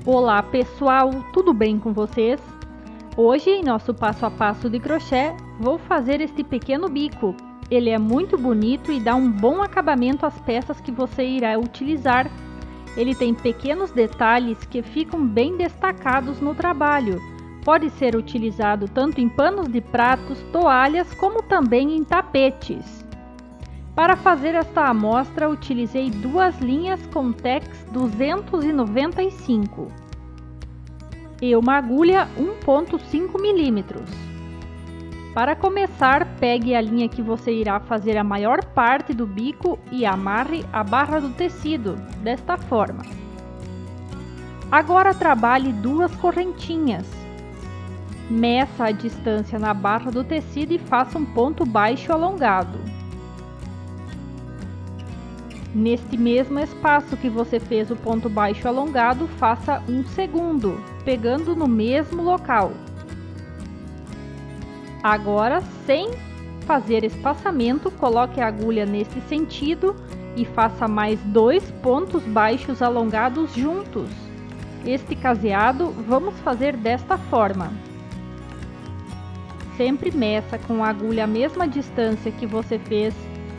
Olá pessoal, tudo bem com vocês? Hoje, em nosso passo a passo de crochê, vou fazer este pequeno bico. Ele é muito bonito e dá um bom acabamento às peças que você irá utilizar. Ele tem pequenos detalhes que ficam bem destacados no trabalho. Pode ser utilizado tanto em panos de pratos, toalhas, como também em tapetes. Para fazer esta amostra, utilizei duas linhas com Tex 295 e uma agulha 1,5 mm. Para começar, pegue a linha que você irá fazer a maior parte do bico e amarre a barra do tecido, desta forma. Agora trabalhe duas correntinhas. Meça a distância na barra do tecido e faça um ponto baixo alongado. Neste mesmo espaço que você fez o ponto baixo alongado, faça um segundo, pegando no mesmo local. Agora, sem fazer espaçamento, coloque a agulha nesse sentido e faça mais dois pontos baixos alongados juntos. Este caseado vamos fazer desta forma. Sempre meça com a agulha a mesma distância que você fez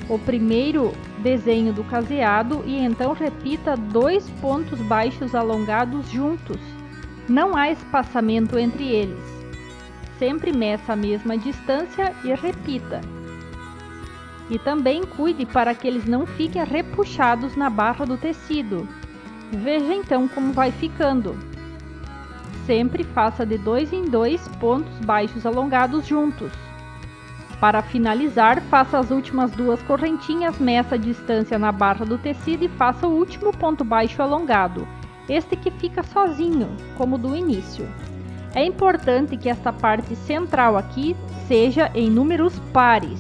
o primeiro desenho do caseado e então repita dois pontos baixos alongados juntos. Não há espaçamento entre eles. Sempre meça a mesma distância e repita. E também cuide para que eles não fiquem repuxados na barra do tecido. Veja então como vai ficando. Sempre faça de 2 em 2 pontos baixos alongados juntos. Para finalizar, faça as últimas duas correntinhas, meça a distância na barra do tecido e faça o último ponto baixo alongado, este que fica sozinho, como do início. É importante que esta parte central aqui seja em números pares.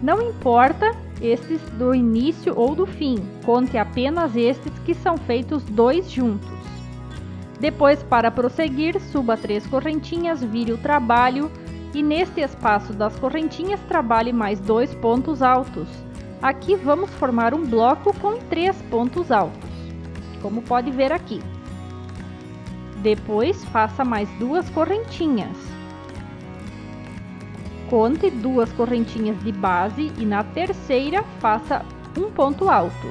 Não importa estes do início ou do fim, conte apenas estes que são feitos dois juntos. Depois, para prosseguir, suba 3 correntinhas, vire o trabalho e neste espaço das correntinhas trabalhe mais 2 pontos altos. Aqui vamos formar um bloco com 3 pontos altos, como pode ver aqui. Depois faça mais 2 correntinhas. Conte 2 correntinhas de base e na terceira faça um ponto alto.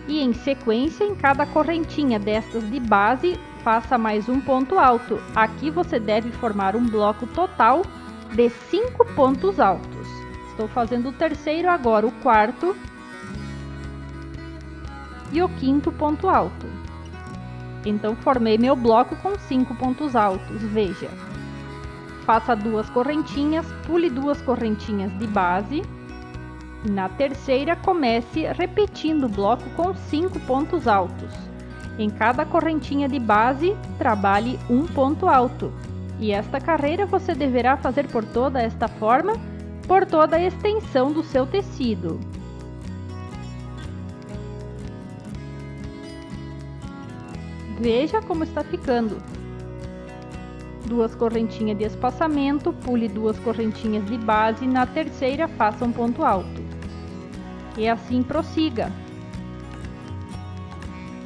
E em sequência, em cada correntinha destas de base, faça mais um ponto alto. Aqui você deve formar um bloco total de 5 pontos altos. Estou fazendo o terceiro agora, o quarto e o quinto ponto alto. Então formei meu bloco com 5 pontos altos, veja. Faça 2 correntinhas, pule 2 correntinhas de base. Na terceira, comece repetindo o bloco com 5 pontos altos. Em cada correntinha de base, trabalhe um ponto alto. E esta carreira você deverá fazer por toda esta forma, por toda a extensão do seu tecido. Veja como está ficando. 2 correntinhas de espaçamento, pule 2 correntinhas de base e na terceira faça um ponto alto. E assim prossiga.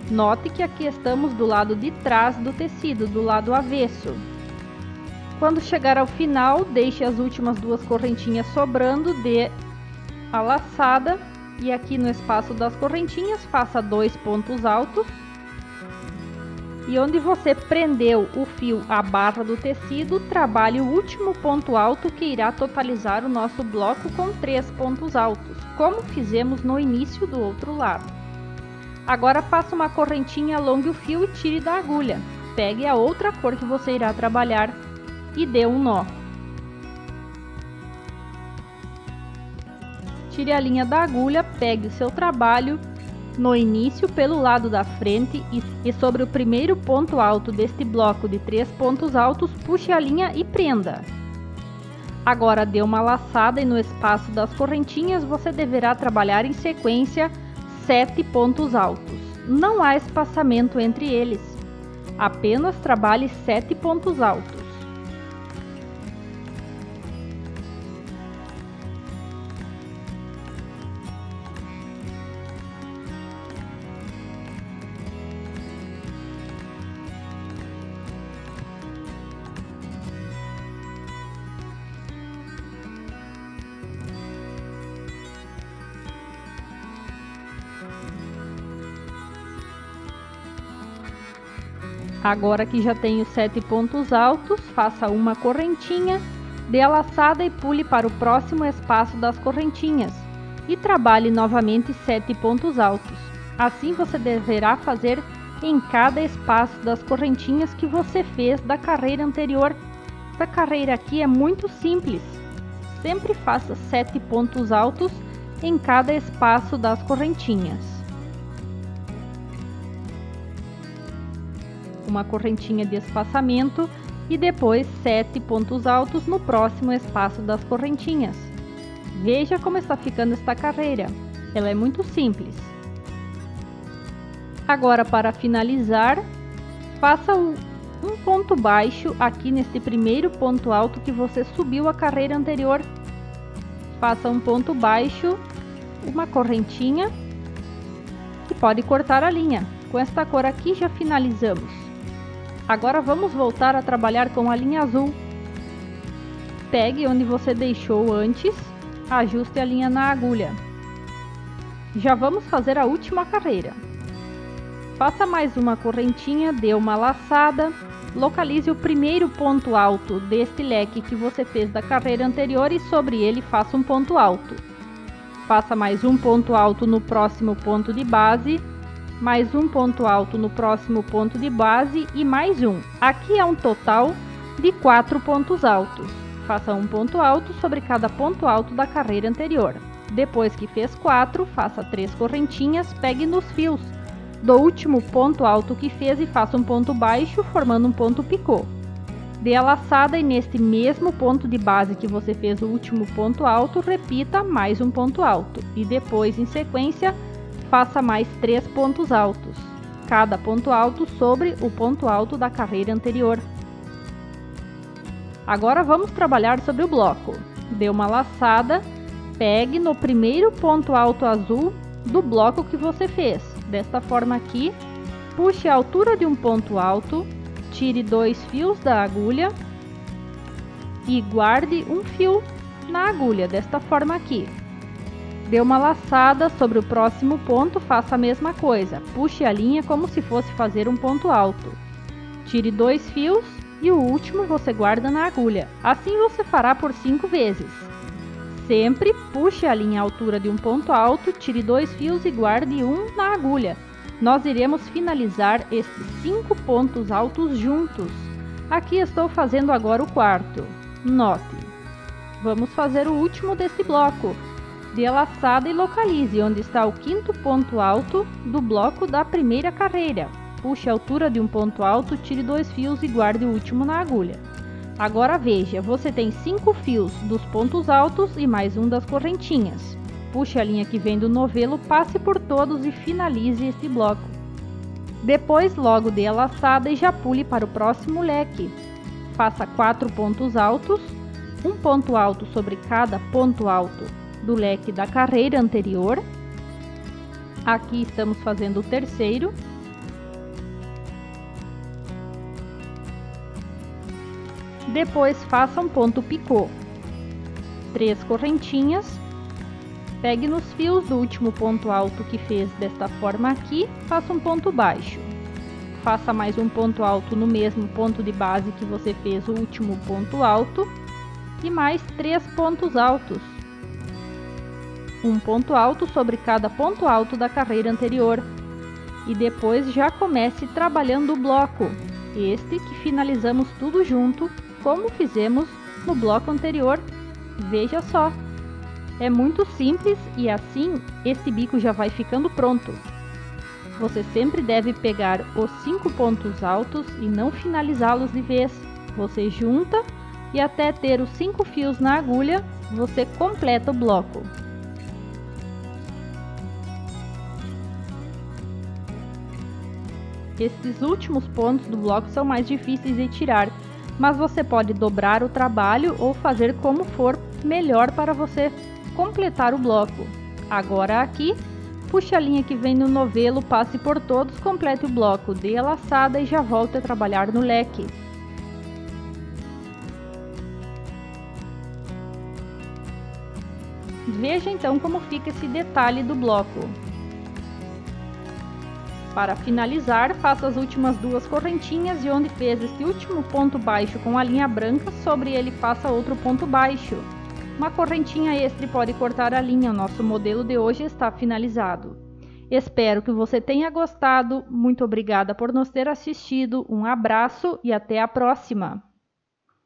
Note que aqui estamos do lado de trás do tecido, do lado avesso. Quando chegar ao final, deixe as últimas 2 correntinhas sobrando, dê a laçada e aqui no espaço das correntinhas faça 2 pontos altos. E onde você prendeu o fio à barra do tecido, trabalhe o último ponto alto que irá totalizar o nosso bloco com 3 pontos altos, como fizemos no início do outro lado. Agora faça uma correntinha, alongue o fio e tire da agulha. Pegue a outra cor que você irá trabalhar e dê um nó. Tire a linha da agulha, pegue o seu trabalho no início pelo lado da frente e sobre o primeiro ponto alto deste bloco de 3 pontos altos, puxe a linha e prenda. Agora dê uma laçada e no espaço das correntinhas você deverá trabalhar em sequência 7 pontos altos. Não há espaçamento entre eles. Apenas trabalhe 7 pontos altos. Agora que já tenho 7 pontos altos, faça uma correntinha, dê a laçada e pule para o próximo espaço das correntinhas e trabalhe novamente 7 pontos altos. Assim você deverá fazer em cada espaço das correntinhas que você fez da carreira anterior. Essa carreira aqui é muito simples. Sempre faça 7 pontos altos em cada espaço das correntinhas. Uma correntinha de espaçamento e depois 7 pontos altos no próximo espaço das correntinhas. Veja como está ficando esta carreira. Ela é muito simples. Agora, para finalizar, faça um ponto baixo aqui neste primeiro ponto alto que você subiu a carreira anterior. Faça um ponto baixo, uma correntinha e pode cortar a linha. Com esta cor aqui já finalizamos. Agora vamos voltar a trabalhar com a linha azul. Pegue onde você deixou antes, ajuste a linha na agulha. Já vamos fazer a última carreira. Faça mais uma correntinha, dê uma laçada, localize o primeiro ponto alto deste leque que você fez da carreira anterior e sobre ele faça um ponto alto. Faça mais um ponto alto no próximo ponto de base, mais um ponto alto no próximo ponto de base e mais um. Aqui é um total de 4 pontos altos. Faça um ponto alto sobre cada ponto alto da carreira anterior. Depois que fez 4, faça 3 correntinhas, pegue nos fios do último ponto alto que fez e faça um ponto baixo, formando um ponto picô. Dê a laçada e neste mesmo ponto de base que você fez o último ponto alto, repita mais um ponto alto. E depois, em sequência, faça mais 3 pontos altos, cada ponto alto sobre o ponto alto da carreira anterior. Agora vamos trabalhar sobre o bloco. Dê uma laçada, pegue no primeiro ponto alto azul do bloco que você fez. Desta forma aqui, puxe a altura de um ponto alto, tire 2 fios da agulha e guarde um fio na agulha, desta forma aqui. Dê uma laçada sobre o próximo ponto, faça a mesma coisa, puxe a linha como se fosse fazer um ponto alto. Tire 2 fios e o último você guarda na agulha. Assim você fará por 5 vezes. Sempre puxe a linha à altura de um ponto alto, tire 2 fios e guarde um na agulha. Nós iremos finalizar estes 5 pontos altos juntos. Aqui estou fazendo agora o quarto. Note. Vamos fazer o último deste bloco. Dê a laçada e localize onde está o 5º ponto alto do bloco da primeira carreira. Puxe a altura de um ponto alto, tire 2 fios e guarde o último na agulha. Agora veja, você tem 5 fios dos pontos altos e mais um das correntinhas. Puxe a linha que vem do novelo, passe por todos e finalize este bloco. Depois logo dê a laçada e já pule para o próximo leque. Faça 4 pontos altos, um ponto alto sobre cada ponto alto do leque da carreira anterior. Aqui estamos fazendo o terceiro. Depois faça um ponto picô, 3 correntinhas, pegue nos fios do último ponto alto que fez desta forma aqui, faça um ponto baixo. Faça mais um ponto alto no mesmo ponto de base que você fez o último ponto alto e mais 3 pontos altos. Um ponto alto sobre cada ponto alto da carreira anterior. E depois já comece trabalhando o bloco, este que finalizamos tudo junto, como fizemos no bloco anterior. Veja só, é muito simples e assim este bico já vai ficando pronto. Você sempre deve pegar os 5 pontos altos e não finalizá-los de vez. Você junta e até ter os 5 fios na agulha, você completa o bloco. Estes últimos pontos do bloco são mais difíceis de tirar, mas você pode dobrar o trabalho ou fazer como for melhor para você completar o bloco. Agora aqui, puxe a linha que vem no novelo, passe por todos, complete o bloco, dê a laçada e já volte a trabalhar no leque. Veja então como fica esse detalhe do bloco. Para finalizar, faça as últimas 2 correntinhas e onde fez este último ponto baixo com a linha branca, sobre ele faça outro ponto baixo. Uma correntinha extra pode cortar a linha. O nosso modelo de hoje está finalizado. Espero que você tenha gostado. Muito obrigada por nos ter assistido. Um abraço e até a próxima!